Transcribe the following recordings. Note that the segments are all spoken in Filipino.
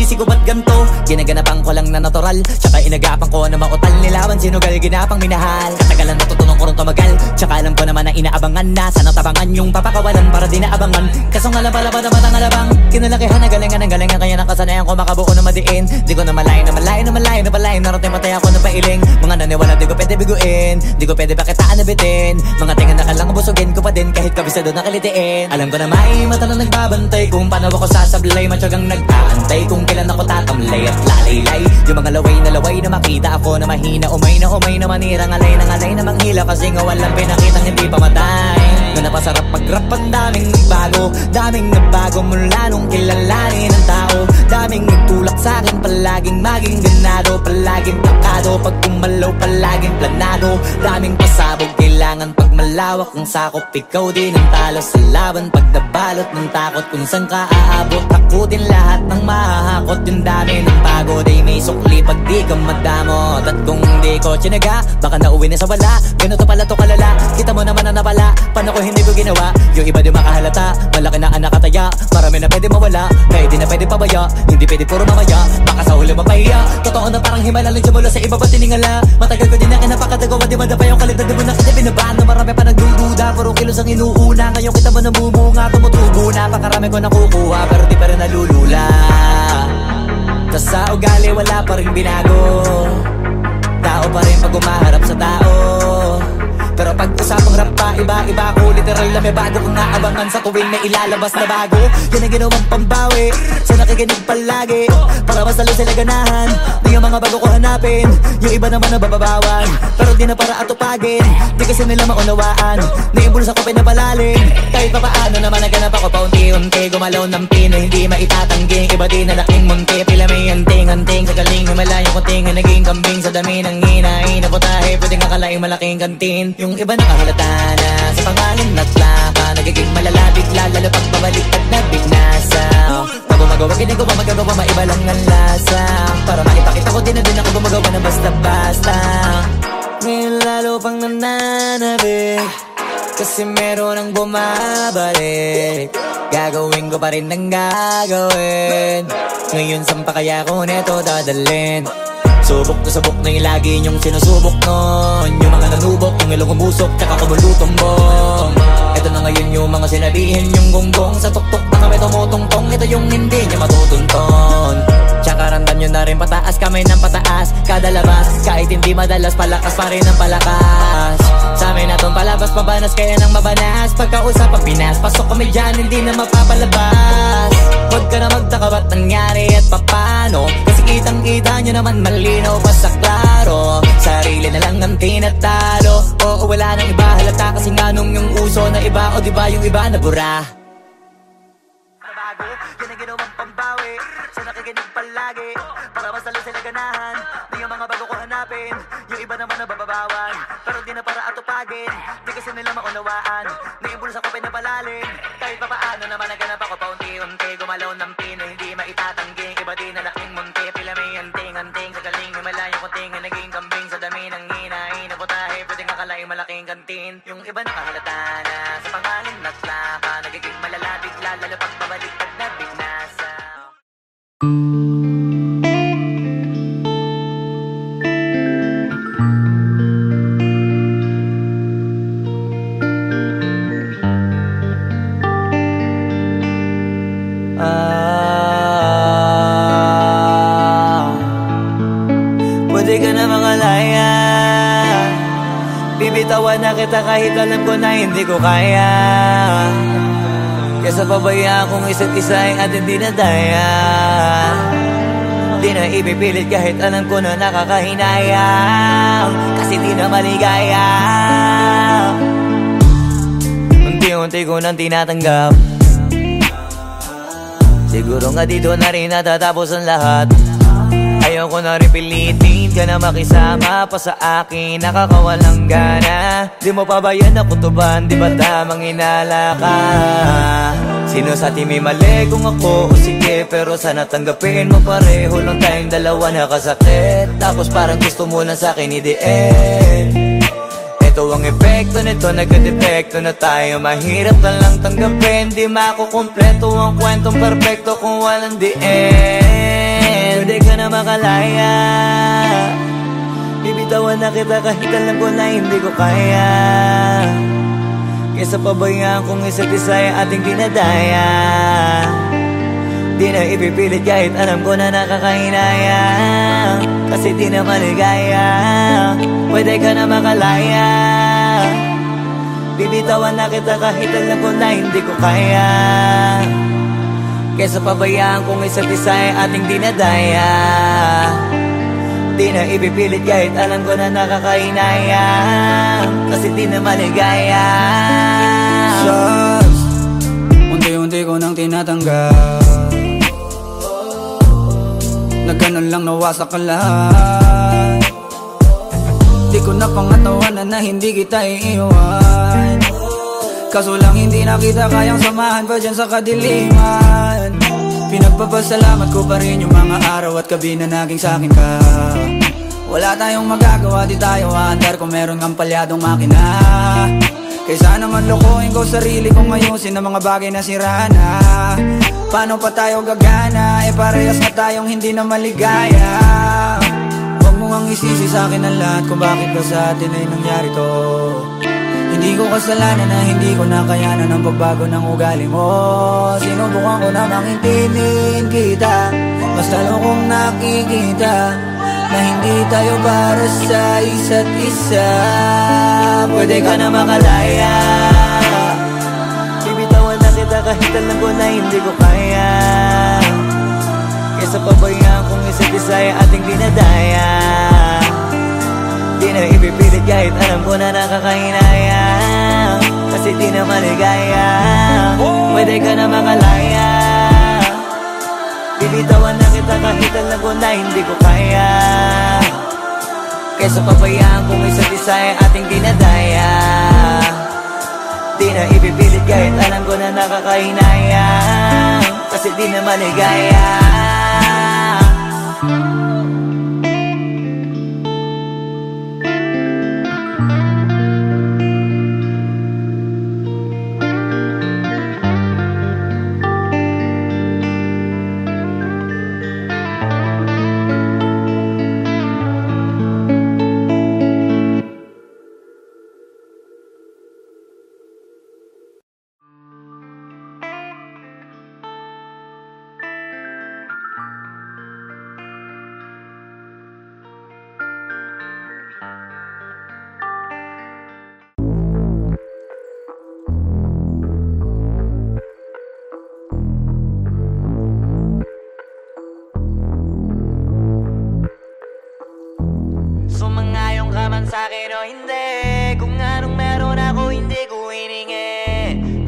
sinisisi ko ba't ganto? Ginaganapan ko lang na natural, tsaka inagapan ko na mautal. Nilaban sinugal, ginapang minahal. Katagalan natutunan ko rin tumagal, tsaka alam ko naman na inaabangan na. Sana tabangan yung papakawalan para di naabangan. Kaso nga lang pala ba naman ang alabang kinalakihan na galingan ng galingan, kaya nakasanayan ko makabuo na madiin. Di ko na malayo na malayo na malayo na palayo. Narating matay ako na pailing. Mga naniwala di ko pwede biguin, di ko pwede bakitaan na bitin. Mga tingan na kalang busugin ko pa din kahit kabisado na kalitiin. Alam ko na may mata na nagbabantay kung paano ako sasablay. Matyagang nag-aantay kung kailan ako tatamlay at lalaylay. Yung mga laway na makita ako na mahina. Umay na manirang alay na manghila. Kasi nga walang pinakitang hindi pa matay. Na napasarap mag-rap ang daming nagbago mula nung kilalanin ang tao. Daming nagtulak sa'kin, palaging maging ganado, palaging plakado. Pag kumalaw, palaging planado. Daming pasabog, kailangan pag malawak ang sakop. Ikaw din ang talo sa laban pag nabalot ng takot. Kung saan ka aabot, takutin lahat ng mahahakot. Yung dami ng pagod ay may sukli pag di ka madamot. At kung di ko tsinaga, baka nauwi na sa wala. Ganito pala to kalala, kita mo naman na napala. Paano ko hindi ko ginawa? Yung iba di makahalata, malaki na anak kataya. Marami na pwede mawala, kaya di na pwede pabaya. Hindi pwede puro mamaya, baka sa huli mapahiya. Totoo na parang himala lang simula sa iba ba tiningala. Matagal ko din na kinapakatagawa, di madapa yung kalidad. Di mo na kita binabaan na marami pa nagdududa. Puro kilos ang inuuna, ngayon kita mo namumunga. Tumutubo na, pakarami ko nakukuha, pero di pa rin nalulula. Tas sa ugali wala pa rin binago. Tao pa rin pag umaharap sa tao. Pero pag usapang rap pa, iba-iba ko. Literal na may bago kong naabangan sa tuwing may ilalabas na bago. Yan ang ginawang pambawi sa nakikinig palagi, para mas lalo sila ganahan. Di yung mga bago ko hanapin, yung iba naman nabababawan. Pero di na para atupagin, di kasi nila maunawaan. Naimbulsa ko pinapalalim, kahit pa paano naman naganap ako paunti-unti. Gumalaw ng pino, hindi maitatanggi. Iba di na laking munti, pila may anting-anting. Sa galing himalayang kunting, naging kambing sa dami ng hinahin. Naputahe, pwedeng akalaing malaking kantin. Yung iba nakahalata na sa pangalan at plaka. Nagiging malalapit lalo pag babalik at nabignasa. Pag gumagawa, ginagawa, magagawa, maiba lang ang lasa. Para maipakita ko din na din ako gumagawa na basta-basta. Ngayon lalo pang nananabik, kasi meron ang bumabalik. Gagawin ko pa rin ang gagawin. Ngayon saan pa kaya ko neto dadalhin? Subok na yung lagi niyong sinusubok nun. Yung mga nanubok, yung ilong umusok, tsaka kumulutumbong. Ito na ngayon yung mga sinabihin yung gonggong. Sa tuktok na kami tumutungtong, ito yung hindi niya matutunton. Tsaka ramdam nyo na rin pataas, kamay ng pataas. Kada labas, kahit hindi madalas, palakas pa rin ang palakas. Sa amin na tong palabas, pabanas kaya nang mabanas. Pagkausap ang Pinas, pasok kami dyan, hindi na mapapalabas. Huwag ka na magtaka ba't nangyari at papano, kasi kitang-kita nyo naman malinaw pa sa klaro. Sarili na lang ang tinatalo. Oo, wala nang iba halata, kasi nga nung yung uso na iba. O diba yung iba na bura? Nabago, yan ang ginawang pambawi sa nakikinig palagi, para mas lalo sila ganahan. Di yung mga bago ko hanapin, yung iba naman nabababawan. Pero di na para atupagin, di kasi nila maunawaan. Naimbulsa ko pinapalalim, kahit pa paano naman naganap ako paunti-unti. Gumalaw ng pino, hindi maitatanggi. Iba di na laking munti, pila may anting-anting. Sa galing himalayang kunting, naging kambing sa dami ng hinahin. Naputahe, pwedeng akalaing malaking kantin. Yung iba nakahalata na sa pangalan at plaka. Nagiging malalapit lalo pag babalik at nabignasa. Pwede ka na mangalaya, bibitawan na kita kahit alam ko na hindi ko kaya. Kesa pabayaan kong isa't isa ay atin di na daya. Di na ipipilit kahit alam ko na nakakahinayang, kasi di na maligaya. Unti-unti ko nang tinatanggap, siguro nga dito na rin natatapos ang lahat. Ayoko na rin pilitin ka na makisama pa sa akin, nakakawalang gana. Di mo pa ba yan nakutuban, di ba tamang inala ka? Sino sa atin may mali kung ako o sige, pero sana tanggapin mo pareho lang tayong dalawa nakasakit. Tapos parang gusto mo lang sa akin i-end. Ito ang epekto nito, nagka-depekto na tayo. Mahirap na lang tanggapin, di makukumpleto ang kwentong perfecto kung walang the end. na makalaya. Bibitawan na kita kahit alam ko na hindi ko kaya. Kesa pabayaan kung isa't isa ay ating dinadaya. Di na ipipilit kahit alam ko na nakakahinayang, kasi di na maligaya. Pwede ka na makalaya. Bibitawan na kita kahit alam ko na hindi ko kaya. Kesa pabayaan kung isa't isa ay ating dinadaya. Di na ipipilit kahit alam ko na nakakahinayang, kasi di na maligaya. Shots, unti-unti ko nang tinatanggal. Na ganun lang nawasak ka lahat. Di ko na pangatawanan na hindi kita iiwan. Kaso lang hindi na kita kayang samahan pa dyan sa kadiliman. Pinagpapasalamat ko pa rin yung mga araw at gabi na naging sa'kin ka. Wala tayong magagawa, di tayo aandar kung meron kang palyadong makina. Kaysa naman lokohin ko sarili kong ayusin ang mga bagay na sira na. Paano pa tayo gagana, eh parehas na tayong hindi na maligaya. Huwag mo ngang isisi sa'kin ang lahat kung bakit ba sa atin ay nangyari to. Hindi ko kasalanan na hindi ko nakayanan ang pagbago ng ugali mo. Sinubukan ko namang intindihin kita, mas lalo kong nakikita na hindi tayo para sa isa't isa. Pwede ka na makalaya. Bibitawan na kita kahit alam ko na hindi ko kaya. Kesa pabayaan kung isa't isa ay ating dinadaya. Di na ipipilit kahit alam ko na nakakahinayang, kasi di na maligaya. Pwede ka na makalaya. Bibitawan na kita kahit alam ko na hindi ko kaya. Kesa pabayaan kung isa't isa ay ating dinadaya. Di na ipipilit kahit alam ko na nakakahinayang, kasi di na maligaya. Sumangayong ka man sa'kin o hindi, kung anong meron ako hindi ko hiningi.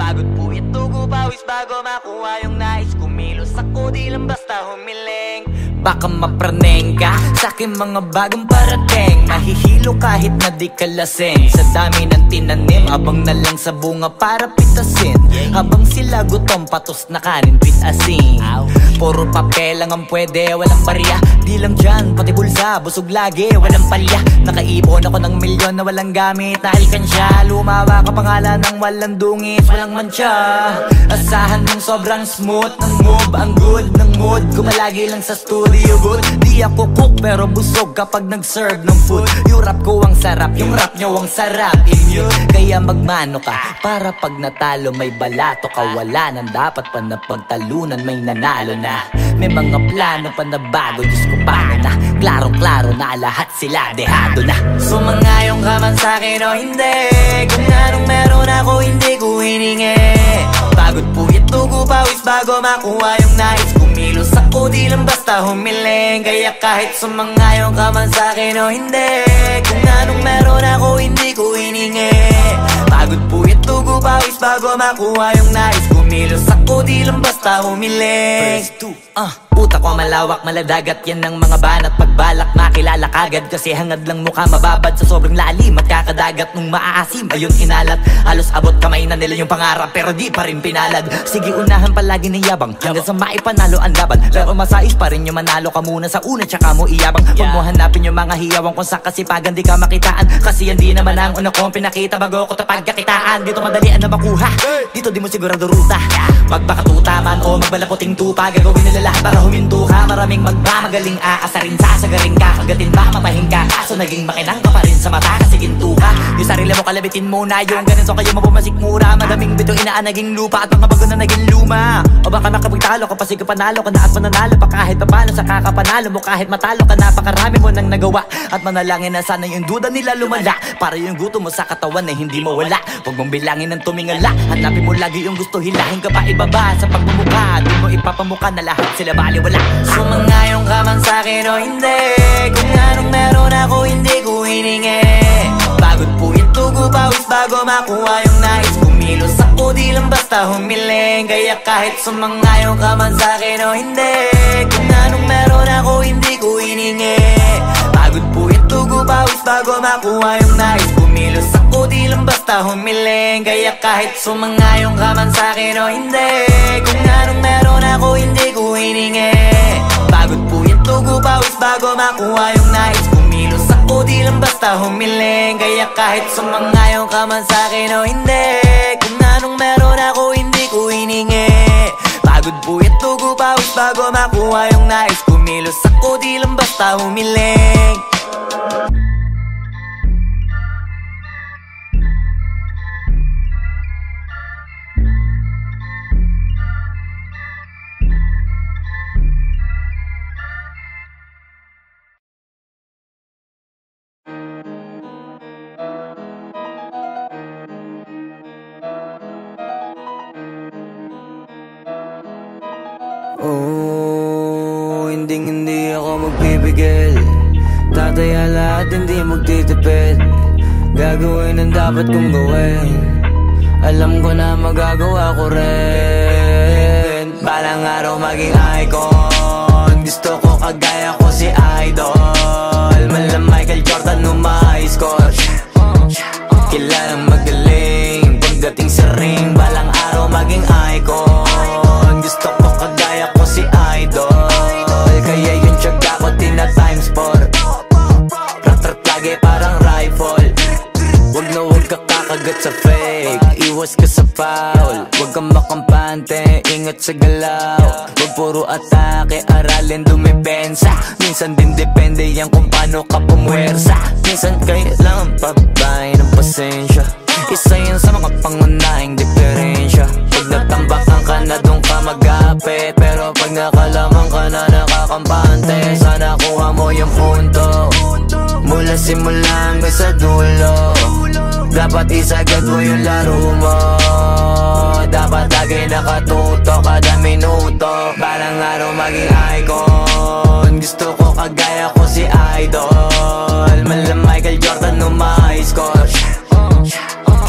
Pagod po ito ko pawis bago makuha yung nais. Kumilos ako di lang basta humiling. Baka mapraneng ka sa'kin mga bagong parating. Mahihilo kahit na di ka lasing. Sa dami ng tinanim, abang na lang sa bunga para pitasin. Habang sila gutom, patos na kanin, pitasin. Puro papel lang ang pwede, walang barya. Di lang dyan, pati bulsa, busog lagi, walang palya. Nakaipon ako ng milyon na walang gamit na alkansya. Lumawa ka pangalan ng walang dungis, walang mancha. Asahan mong sobrang smooth ng move, ang good ng mood. Kumalagi lang sa studio booth. Di ako cook pero busog kapag nag-serve ng food. Yung rap ko ang sarap, yung rap nyo ang sarap. Immune, kaya magmano ka para pag natalo may balato ka. Wala nang dapat pa na pagtalunan, may nanalo na. May mga plano pa na bago, Diyos ko paano na. Klarong-klaro na lahat sila dehado na. Sumangayong ka man sa'kin o hindi, kung anong meron ako hindi ko hiningi. Pagod po ito ko pawis bago makuha yung nais. Kumilos ako di lang basta humiling. Kaya kahit sumangayong ka man sa'kin o hindi, kung anong meron ako hindi ko hiningi. Pagod po ito ko pawis bago makuha yung nais. Kumilos ako di lang basta humiling. Utak ko malawak, maladagat yan ng mga banat. Pagbalak makilala kagad kasi hangad lang mukha mababad. Sa sobrang lalim at kakadali dagat nung maaasim ayun inalat. Halos abot kamay na nila yung pangarap pero di pa rin pinalad. Sige unahan palagi ng yabang hanggang sa maipanalo ang laban. Pero masais pa rin yung manalo ka muna sa una tsaka mo iyabang. Huwag mo hanapin yung mga hiyawang kung sa kasipagan di ka makitaan. Kasi yan di naman ang una kong pinakita bago ko tapagkakitaan. Dito madalian na makuha, dito di mo sigurado ruta. Magbakatuta man o magbalaputing tupa, gagawin nila lahat para huminto ka. Maraming magmamagaling aasarin, sasagaring ka, kagatin ba mapahing ka. Kaso naging makinang ka pa rin sa mata kasi ginto ka. Yung sarili mo kalabitin muna, yung ganito kayo mapumasik mura. Madaming bito inaan naging lupa at mga bago na naging luma. O baka makapagtalo ka pa sige panalo ka na at mananalo pa kahit papalo sa kakapanalo mo. Kahit matalo ka napakarami mo nang nagawa at manalangin na sana yung duda nila lumala para yung gutom mo sa katawan na hindi mo wala. Huwag mong bilangin ng tumingala, hanapin mo lagi yung gusto, hilahin ka pa ibaba sa pagmumukha. Di mo ipapamuka na lahat sila baliwala. Sumangayong ka man sa'kin o hindi, kung anong meron ako hindi ko hiningi. Pagod po ito pawis bago makuha yung nais. Kumilos ako di lang basta humiling. Kaya kahit sumangayong ka man sa'kin o hindi, kung anong meron ako hindi ko hiningi. Pagod po ito pawis bago makuha yung nais. Kumilos ako di lang basta humiling. Kaya kahit sumangayong ka man sa'kin o hindi, kung anong meron ako hindi ko hiningi. Pagod po ito pawis bago makuha yung nais. Kumilos ako di lang basta humiling. Kaya kahit sumangayong ka man sa'kin o hindi, kung anong meron ako hindi ko hiningi. Pagod po ito pawis bago makuha yung nais. Kumilos ako di lang basta humiling. Oh, hindi ako magpipigil. Tataya lahat, hindi magtitipid. Gagawin ang dapat kong gawin. Alam ko na magagawa ko rin. Balang araw maging icon. Gusto ko kagaya ko si Idol. Mala Michael Jordan nung ma-high score. Kilalang magaling pagdating sa ring. Balang araw maging icon. Gusto ko kagaya ko si Idol. Kaya yung tiyaga ko tina times 4. Rat-rat lagi parang rifle. Wag na wag ka kakagat sa fake. Iwas ka sa foul. Wag kang makampante, ingat sa galaw. Wag puro atake, aralin dumipensa. Minsan din depende yan kung paano ka pumwersa. Minsan kailangan pabay ng pasensya. Isa yan sa mga pangunahing diferensya. Pag natambakan ka na doon ka mag-apit, pero pag nakalaman ka na nakakampante, sana kuha mo yung punto. Mula simula hanggang sa dulo, dapat isagad mo yung laro mo. Dapat lagi nakatuto kada minuto. Balang araw maging icon. Gusto ko kagaya ko si Idol. Mala Michael Jordan nung ma-high score.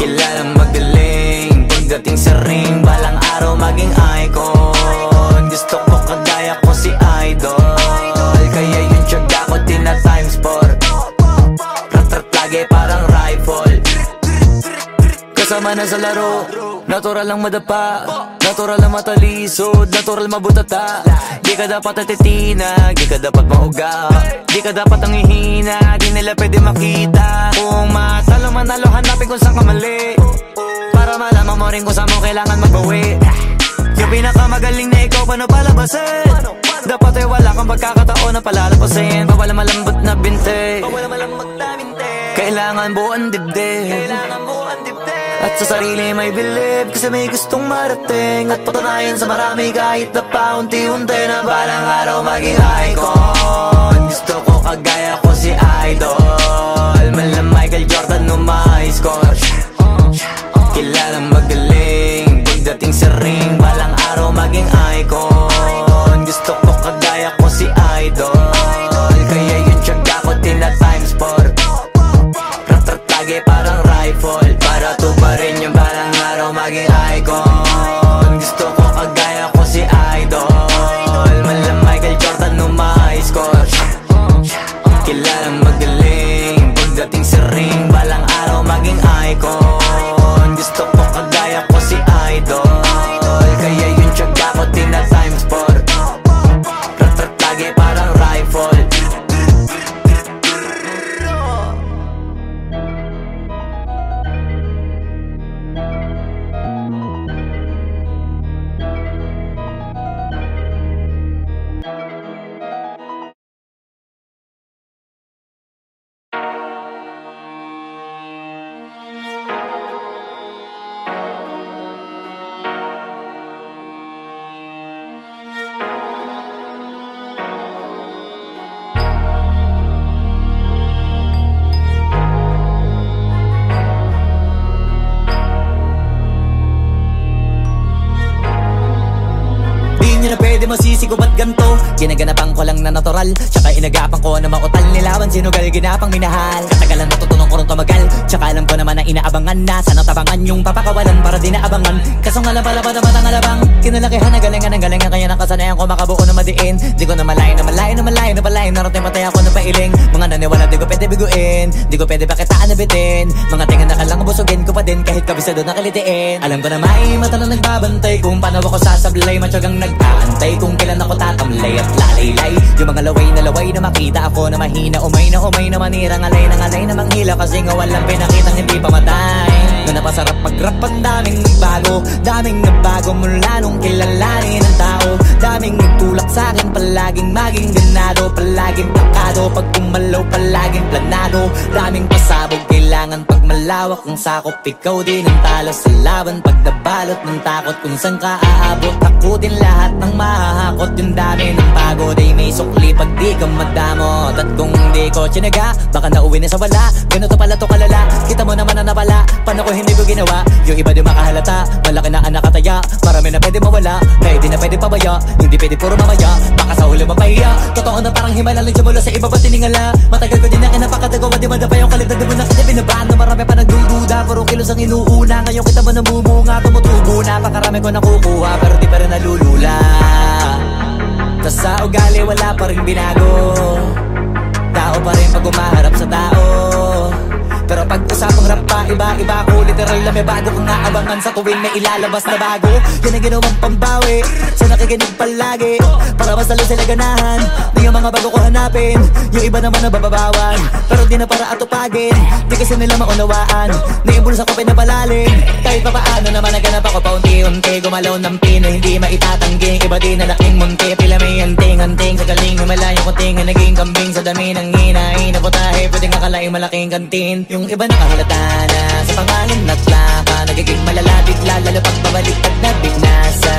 Kilalang magaling pagdating sa ring. Balang araw maging icon. Gusto ko kagaya ko si Idol. Kaya yung tiyaga ko tina times 4. Rat-rat lagi parang rifle. Kasama na sa laro, natural lang madapa, natural lang matalisod, natural mabutata. Di ka dapat atitina, di ka dapat mauga, di ka dapat ang ihina, di nila pwede makita. Kung matalo manalo, hanapin kung saan ka mali, para malaman mo rin kung saan mo kailangan magbawi. Yung pinakamagaling na ikaw, paano palabasin? Dapat ay wala kang pagkakataon na palalapasin. Pawala malambot na binte, kailangan buuan dibdib. At sa sarili may believe, kasi may gustong marating. At patunayan sa marami kahit na paunti-unti, na balang araw maging icon. Gusto ko kagaya ko si Idol. Mala Michael Jordan nung ma-high score. Kilalang magaling pagdating sa ring. Balang araw maging icon. Gusto ko kagaya ko si Idol. Kaya yung tiyaga ko tina times 4. Rat-rat lagi parang rifle. Para tuparin yung balang araw maging icon. Gusto ko kagaya ko si Idol. Mala Michael Jordan nung ma-high score. Kilalang magaling pagdating sa ring. Balang araw isip ko ba't ganto? Ginaganapan ko lang na natural, tsaka inagapan ko na mautal. Nilawan sinugal, ginapang minahal. Katagalan natutunan ko rin tumagal, tsaka alam ko naman na inaabangan na. Sana tabangan yung papakawalan para di naabangan. Kaso nga lang pala ba naman ang alabang kinalakihan na galingan ng galingan, kaya nakasanayan ko makabuo na madiin. Di ko na malayo na malayo na malayo na malayo. Narating patay ako ng pailing. Mga naniwala di ko pwede biguin, di ko pwede pakitaan na bitin. Mga tinga na kalang busugin ko pa din kahit kabisado na kalitiin. Alam ko na may mata na nagbabantay kung paano ako sasablay. Matyagang nag-aantay kung kailan ako tatamlay at lalaylay. Yung mga laway na makita ako na mahina. Umay na manirang alay na manghila. Kasi nga walang pinakitang hindi pamatay. Na napasarap mag-rap ang daming nagbago mula nung kilalanin ang tao. Daming nagtulak sa'kin, palaging maging ganado, palaging plakado. Pag kumalaw, palaging planado. Daming pasabog, kailangan pag malawak ang sakop. Ikaw din ang talo sa laban, pag nabalot ng takot. Kung saan ka aabot, takutin lahat ng mahahakot. Yung dami ng pagod ay may sukli pag di ka madamot. At kung hindi ko tsinaga, baka nauwi na sa wala. Ganito pala to kalala, kita mo naman na napala. Paano ko hindi ko ginawa, yung iba di makahalata. Malaki na anak kataya, marami na pwede mawala. Kaya di na pwede pabaya, hindi pwede puro mamaya. Baka sa huli mapahiya, totoo na parang himala lang mula sa iba ba tiningala. Matagal ko din na kinapakatagawa, di madapa yung kalidad. Di mo na kita binabahan na marami pa nagdududa. Puro kilos ang inuuna, ngayon kita mo namumunga. Tumutubo na, pakarami ko nakukuha, pero di pa rin nalulula. Tas sa ugali wala pa rin binago, tao pa rin pag umaharap sa tao. Pero pag usapang rap pa, iba ko. Literal na may bago kong naabangan sa tuwing may ilalabas na bago. Yan ang ginawang pambawi sa nakikinig palagi, para mas lalo sila ganahan. Di yung mga bago ko hanapin, yung iba naman nababawan. Pero di na para atupagin, di kasi nila maunawaan. Naimbulsa ko pinapalalim, kahit pa paano naman naganap ako paunti-unti. Gumalaw ng pino, hindi maitatanggi. Iba din na laking munti, pila may anting-anting. Sa galing humalayong kunting, naging kambing sa dami ng hinahin. Naputahe, pwedeng akalaing malaking kantin. Yung iba nakahalata na sa pangalan at laka, nagiging malala bigla, lalo pag babalik at nabignasa.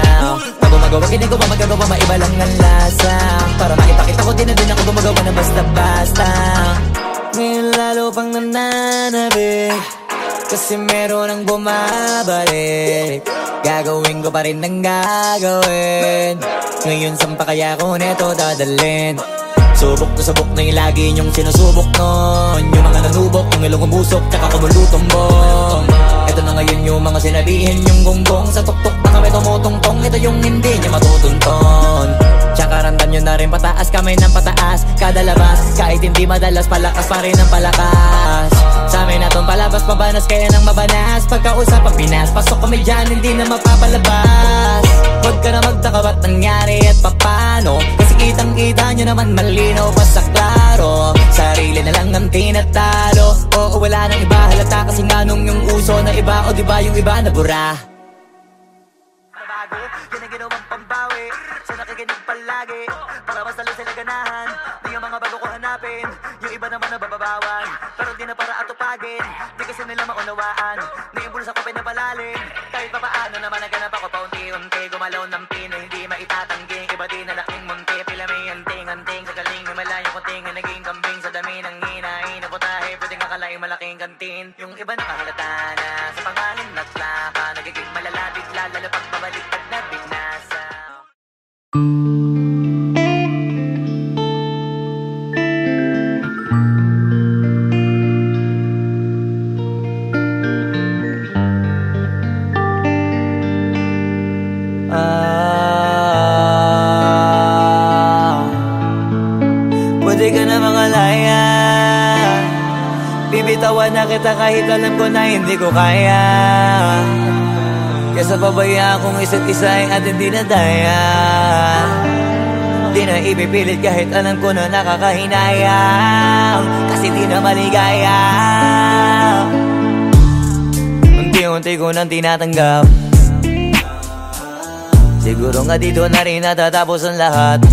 Pag gumagawa, ginagawa, magagawa, maiba lang ang lasa. Para maipakita ko din na din ako gumagawa na basta-basta. Ngayon lalo pang nananabik, kasi meron ang bumabalik. Gagawin ko pa rin ang gagawin. Ngayon saan pa kaya ko neto dadalhin? Subok to subok na yung lagi niyong sinusubok nun. Yung mga nanubok, yung ilong umusok, tsaka kumulutong bong. Ito na ngayon yung mga sinabihin yung gonggong. Sa tuktok na kami tumutungtong, ito yung hindi niya matutunton. Tsaka ramdam nyo na rin pataas, kamay ng pataas. Kada labas, kahit hindi madalas, palakas pa rin ang palakas. Sa amin na tong palabas, mabanas kaya nang mabanas. Pagkausap ang Pinas, pasok kami dyan, hindi na mapapalabas. Huwag ka na magtaka ba't nangyari at papano, kasi kitang-kita nyo naman malinaw pa sa klaro. Sarili na lang ang tinatalo, oo wala nang iba halata. Kasi nga nung yung uso na iba, o diba yung iba na bura. Nabago, yan ang ginawang pambawi sa nakikinig palagi, para mas lalo sila ganahan. Di yung mga bago ko hanapin, yung iba naman nababawan. Pero di na para atupagin, di kasi nila maunawaan. Naimbulsa ko pinapalalim, kahit pa paano naman naganap ako paunti-unti. Gumalaw ng pino, hindi maitatanggi. Iba din na laking munti, pila may anting-anting. Sa galing humalayong kunting, naging kambing sa dami ng hinahin. Naputahe, pwedeng akalaing malaking kantin. Yung iba nakahalata na sa pangalan at laka, nagiging malala bigla, lalo pag babalik at nabignasa. Pwede ka na mangalaya, bibitawan na kita kahit alam ko na hindi ko kaya. Kesa pabaya akong isa't isa at hindi na daya. Di na ipipilit kahit alam ko na nakakahinayang, kasi di na maligaya. Unti-unti ko nang tinatanggap, siguro nga dito na rin natatapos ang lahat.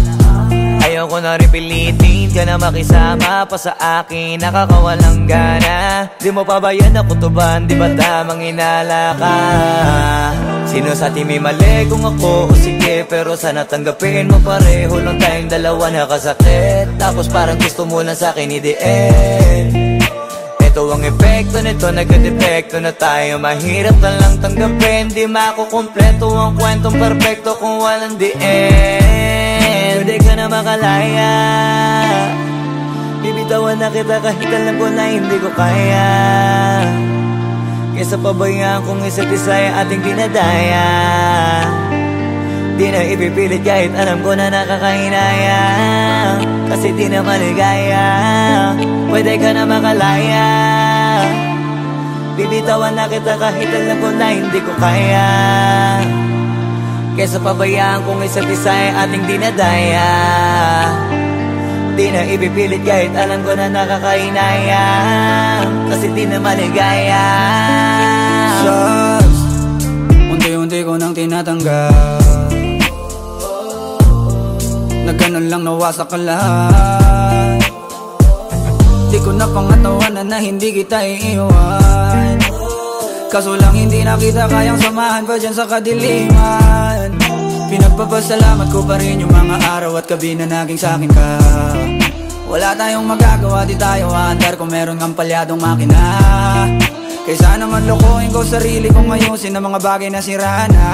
Ayoko na rin pilitin ka na makisama pa sa akin, nakakawalang gana. Di mo pa ba yan nakutuban, di ba tamang inala ka? Sino sa atin may mali kung ako o sige, pero sana tanggapin mo pareho lang tayong dalawa nakasakit. Tapos parang gusto mo lang sa akin i-end. Ito ang epekto nito, nagka-depekto na tayo. Mahirap na lang tanggapin, di makukumpleto ang kwentong perfecto kung walang the end. pwede ka na makalaya. Bibitawan na kita kahit alam ko na hindi ko kaya. Kesa pabayaan kung isa't isa ay ating dinadaya. Di na ipipilit kahit alam ko na nakakahinaya. Kasi di na maligaya. Pwede ka na makalaya. Bibitawan na kita kahit alam ko na hindi ko kaya. Kesa pabayaan kung isa't isa ay ating dinadaya. Di na ipipilit kahit alam ko na nakakahinaya. Kasi di na maligaya. Just unti-unti ko nang tinatanggap. Na ganun lang nawasak ka lahat. Di ko na pangatawanan na hindi kita iiwan. Kaso lang hindi na kita kayang samahan pa dyan sa kadiliman. Pinagpapasalamat ko pa rin yung mga araw at gabi na naging sa'kin ka. Wala tayong magagawa, di tayo aandar kung meron kang palyadong makina. Kaysa naman lokohin ko sarili kong ayusin ang mga bagay na sira na.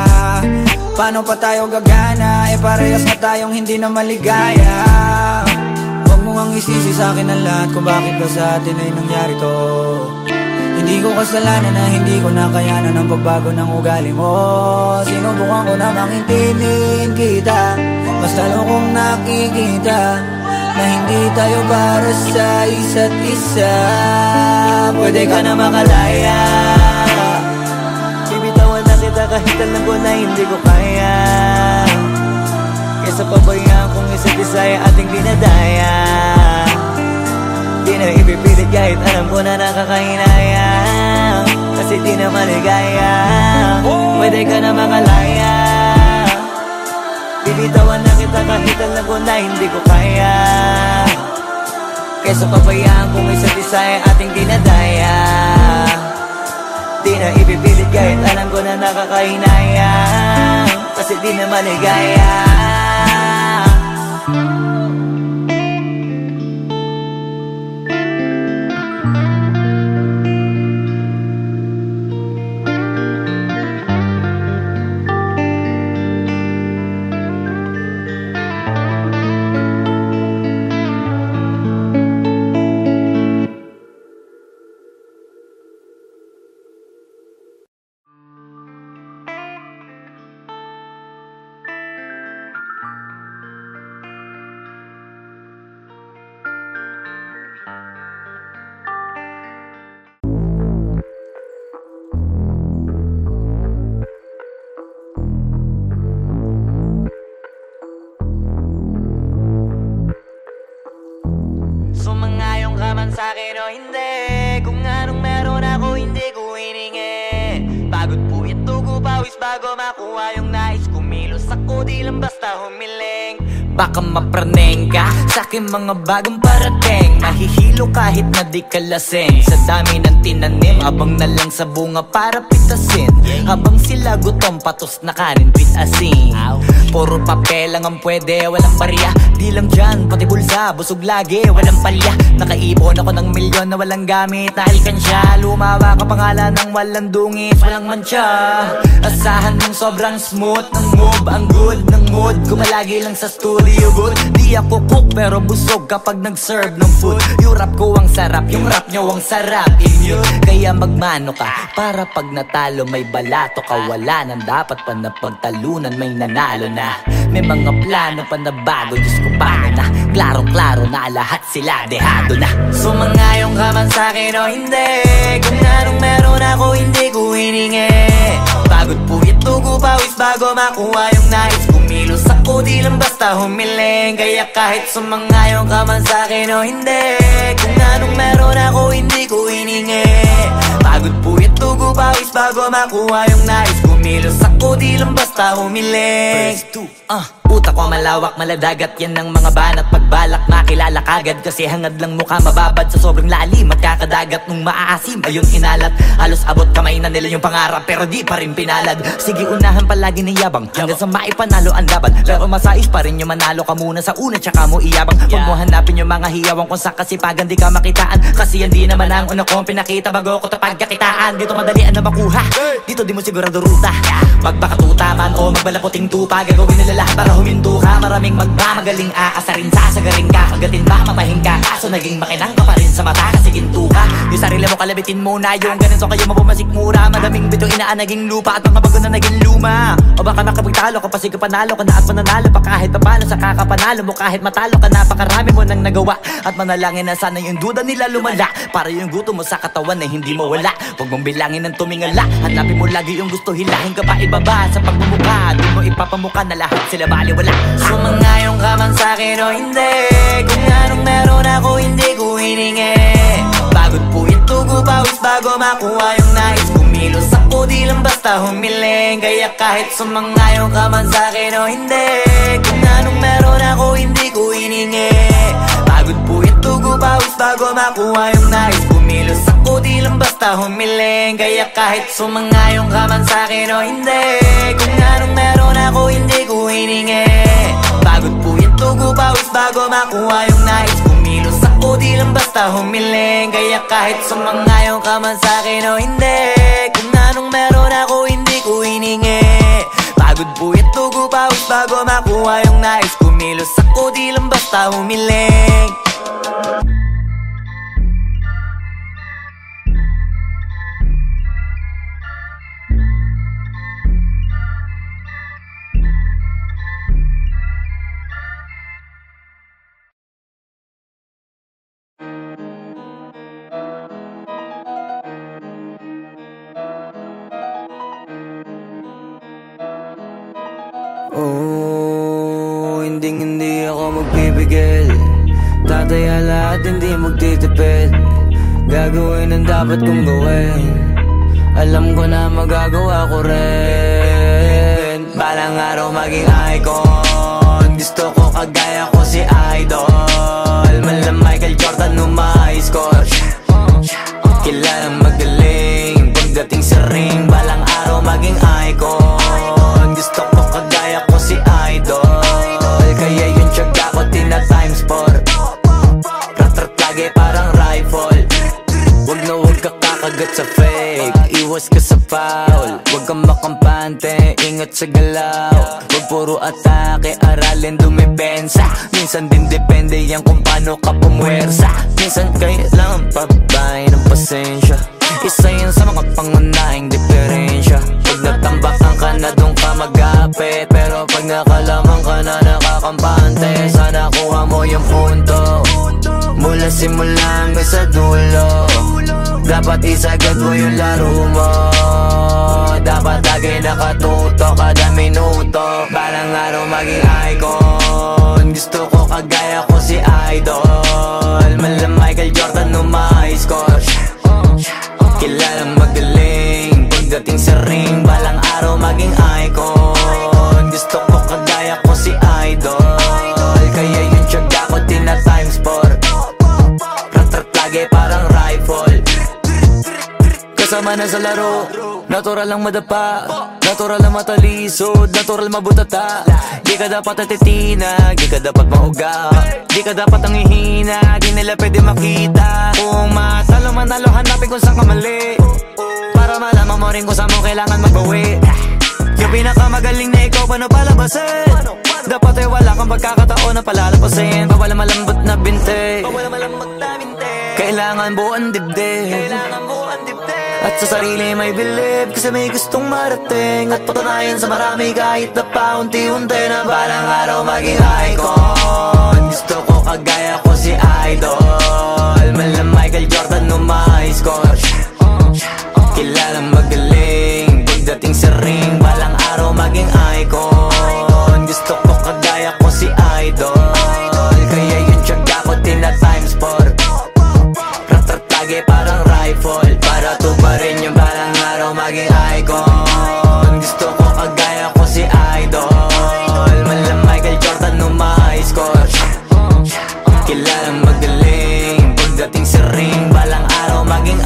Paano pa tayo gagana, parehas na tayong hindi na maligaya. Huwag mo ngang isisi sa'kin ang lahat kung bakit ba sa atin ay nangyari to. Hindi ko kasalanan na hindi ko nakayanan ang pagbago ng ugali mo. Sinubukan ko namang intindihin kita, mas lalo kong nakikita na hindi tayo para sa isa't isa. Pwede ka na makalaya. Bibitawan na kita kahit alam ko na hindi ko kaya. Kesa pabayaan kung isa't isa ay ating dinadaya. Di na ipipilit kahit alam ko na nakakahinaya. Kasi di na maligaya. Pwede ka na makalaya. Bibitawan na kita kahit alam ko na hindi ko kaya. Kesa pabayaan kung isa't isa ay ating dinadaya. Di na ipipilit kahit alam ko na nakakahinaya. Kasi di na maligaya. Sumangayong ka man sa'kin o hindi, kung anong meron ako hindi ko hiningi. Pagod po ito ko pawis bago makuha yung nais. Kumilos ako di lang basta humiling. Baka mapraneng ka sa'kin mga bagong parating. Mahihilo kahit na di ka lasing. Sa dami ng tinanim, abang na lang sa bunga para pitasin. Habang sila gutom, patos na kanin pitasin. Puro papel lang ang pwede, walang barya. Di lang dyan, pati bulsa, busog lagi, walang palya. Nakaipon ako ng milyon na walang gamit na alkansya. Lumawa ka pangalan ng walang dungis, walang mancha. Asahan mong sobrang smooth ng move, ang good ng mood. Kumalagi lang sa studio booth. Di ako cook pero busog kapag nag-serve ng food. Yung rap ko ang sarap, yung rap nyo ang sarap. Immune, kaya magmano ka para pag natalo may balato ka. Wala nang dapat pa na pagtalunan, may nanalo na. May mga plano pa na bago, Diyos ko paano na. Klarong-klaro na lahat sila dehado na. Sumangayong ka man sa'kin o hindi, kung anong meron ako hindi ko hiningi. Pagod po ito ko pawis bago makuha yung nais. Kumilos ako di lang basta humiling. Kaya kahit sumangayong ka man sa'kin o hindi, kung anong meron ako hindi ko hiningi. Pagod po ito ko pawis bago makuha yung nais. Kumilos ako di lang basta humiling. Utak ko malawak, maladagat yan ng mga banat. Pagbalak makilala kagad kasi hangad lang mukha mababad. Sa sobrang lalim at kakadagat nung maaasim ayun inalat. Halos abot kamay na nila yung pangarap pero di pa rin pinalad. Sige unahan palagi ng yabang hanggang sa maipanalo ang laban. Pero masais pa rin yung manalo ka muna sa una tsaka mo iyabang. Huwag mo hanapin yung mga hiyawang kung sa kasipagan di ka makitaan. Kasi yan di naman ang una kong pinakita bago ko tapagkakitaan. Dito madalian na makuha, dito di mo sigurado ruta. Magbakatuta man o magbalaputing tupa, gagawin nila lahat para huminto ka, maraming magmamagaling aasarin, sasagarin ka, kagatin ba, matahin ka, kaso naging makinang ka pa rin sa mata kasi ginto ka. Yung sarili mo kalabitin muna, yung ganun so kayo mabumasik mura. Madaming bito inaan naging lupa at mga bago na naging luma. O baka makapagtalo ka pa, sige panalo ka na at mananalo pa kahit papalo sa kakapanalo mo. Kahit matalo ka, napakarami mo nang nagawa at manalangin na sana yung duda nila lumala, para yung gutom mo sa katawan ay hindi mawala. Huwag mong bilangin ng tumingala, hanapin mo lagi yung gusto, hilahin ka pa ibaba sa pagmumukha. Di mo ipapamukha na lahat sila baliwala. Sumangayon ka man sa'kin o hindi, kung anong meron ako hindi ko hiningi. Pagod po ito pawis bago makuha yung nais. Kumilos ako di lang basta humiling. Kaya kahit sumangayon ka man sa'kin o hindi, kung anong meron ako hindi ko hiningi. Pagod po ito pawis bago makuha yung nais. Kumilos ako di lang basta humiling. Kaya kahit sumangayon ka man sa'kin o hindi, kung anong meron ako hindi ko hiningi. Pagod po ito pawis bago makuha yung nais. Kumilos ako di lang basta humiling. Kaya kahit sumangayon ka man sa'kin o hindi, kung anong meron ako hindi ko hiningi. Pagod po ito pawis bago makuha yung nais. Kumilos ako di lang basta humiling. Oh, hindi ako magpipigil. Tataya lahat, hindi magtitipid. Gagawin ang dapat kong gawin. Alam ko na magagawa ko rin. Balang araw maging icon. Gusto ko kagaya ko si Idol. Malam Michael Jordan no ma-score. Kilalang magaling pagdating sa ring. Balang araw maging icon. Gusto ko kagaya ko si Idol. Kaya yung tiyaga ko tina times 4. Rat-rat lagi parang rifle. Wag na wag ka kakagat sa fake. Iwas ka sa foul. Wag kang makampante, ingat sa galaw. Wag puro atake, aralin dumipensa. Minsan din depende yan kung paano ka pumwersa. Minsan kailangan pabay ng pasensya. Isa yan sa mga pangunahing diferensya. Pag natambakan ka na doon ka magapit, pero pag nakalaman ka na nakakampante, sana kuha mo yung punto. Mula simula hanggang sa dulo, dapat isagad mo yung laro mo. Dapat lagi nakatuto kada minuto. Balang araw maging icon. Gusto ko kagaya ko si Idol. Malam Michael Jordan no ma-score. Kilalang magaling pagdating sa ring. Balang araw maging icon. Gusto ko kagaya ko si Idol. Kaya yung tiyaga ko tina times 4. Rat-rat lagi parang rifle. Kasama na sa laro, natural lang madapa, natural lang matalisod, natural mabutata. Di ka dapat atitina, di ka dapat mauga, di ka dapat ang ihina, di nila pwede makita. Kung matalo manalo, hanapin kung saan ka mali, para malaman mo rin kung saan mo kailangan magbawi. Yung pinakamagaling na ikaw, paano palabasin? Dapat ay wala kang pagkakataon na palalapasin. Bawal malambot na binte, kailangan buuan dibdib. At sa sarili may believe, kasi may gustong marating. At patunayan sa marami kahit na paunti-unti, na balang araw maging icon. Gusto ko kagaya ko si Idol. Malam Michael Jordan no ma-score. Kilalang magaling pagdating sa ring. Balang araw maging icon. Gusto ko kagaya ko si Idol. Kaya yung tiyaga ko tina times 4. Rat-rat lagi parang rifle, para tubarin yung balang araw maging icon. Gusto ko kagaya ko si Idol. Malam Michael Jordan no ma-score. Kilalang magaling pagdating sa ring. Balang araw maging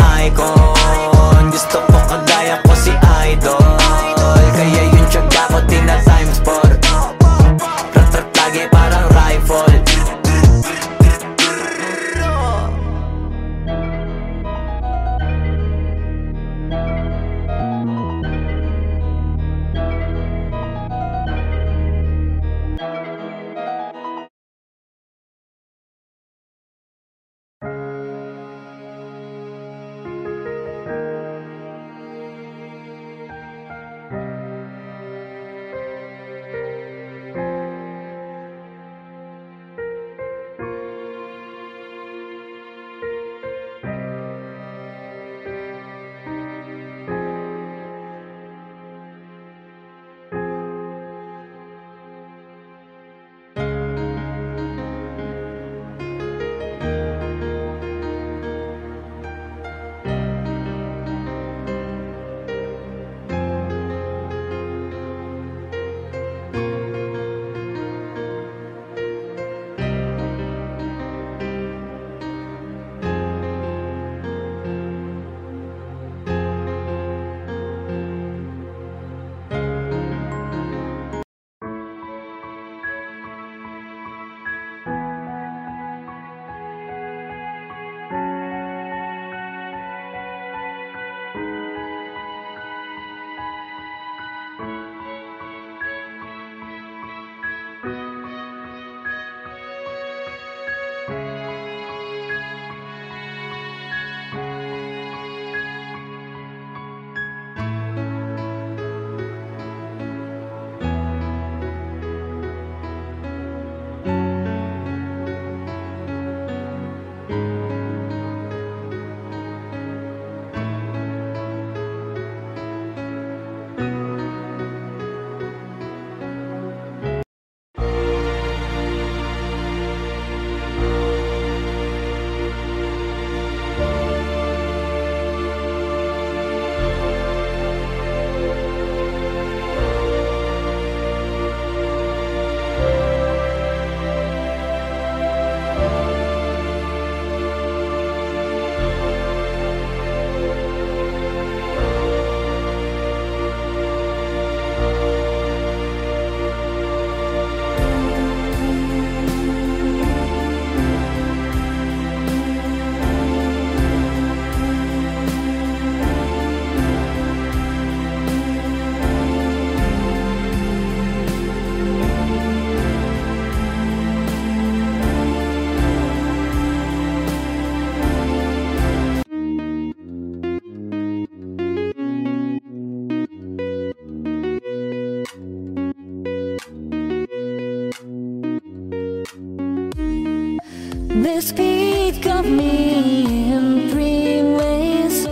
They speak of me in three ways.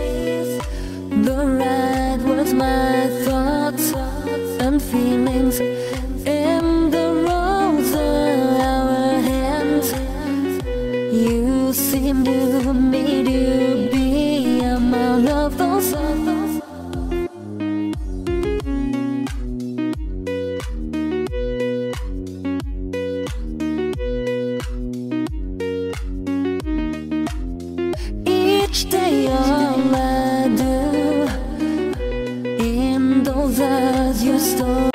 The right words, my thoughts and feelings, and the roads are our hands. You seem to me to be among of those. Each day all I do in those eyes you stole.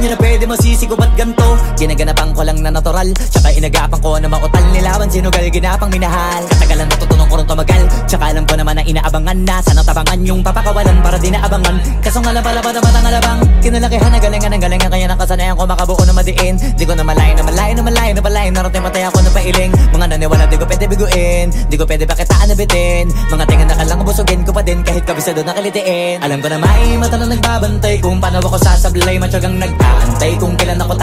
Di na pwede masisiko ba't ganto? Ginaganapan ko lang na natural, tsaka inagapan ko na mautal nilawan. Sinugal ginapang minahal, katagalan natutunan ko rin tumagal. Tsaka alam ko naman na inaabangan na, sana tabangan yung papakawalan para di naabangan. Kaso nga lang pala ba naman ang alabang kinalakihan na galingan ang galingan, kaya nakasanayan ko makabuo na madiin. Di ko na malayan na malayan na malayan na malayan, narating matay ako na pailing. Mga naniwala di ko pwede biguin, di ko pwede pakitaan na bitin. Mga tingan na kalang busugin ko pa din kahit kabisado na kalitiin. Alam ko na may mata na nagbabantay kung paano ako sasablay, matyagang nagtaantay kung kailan ako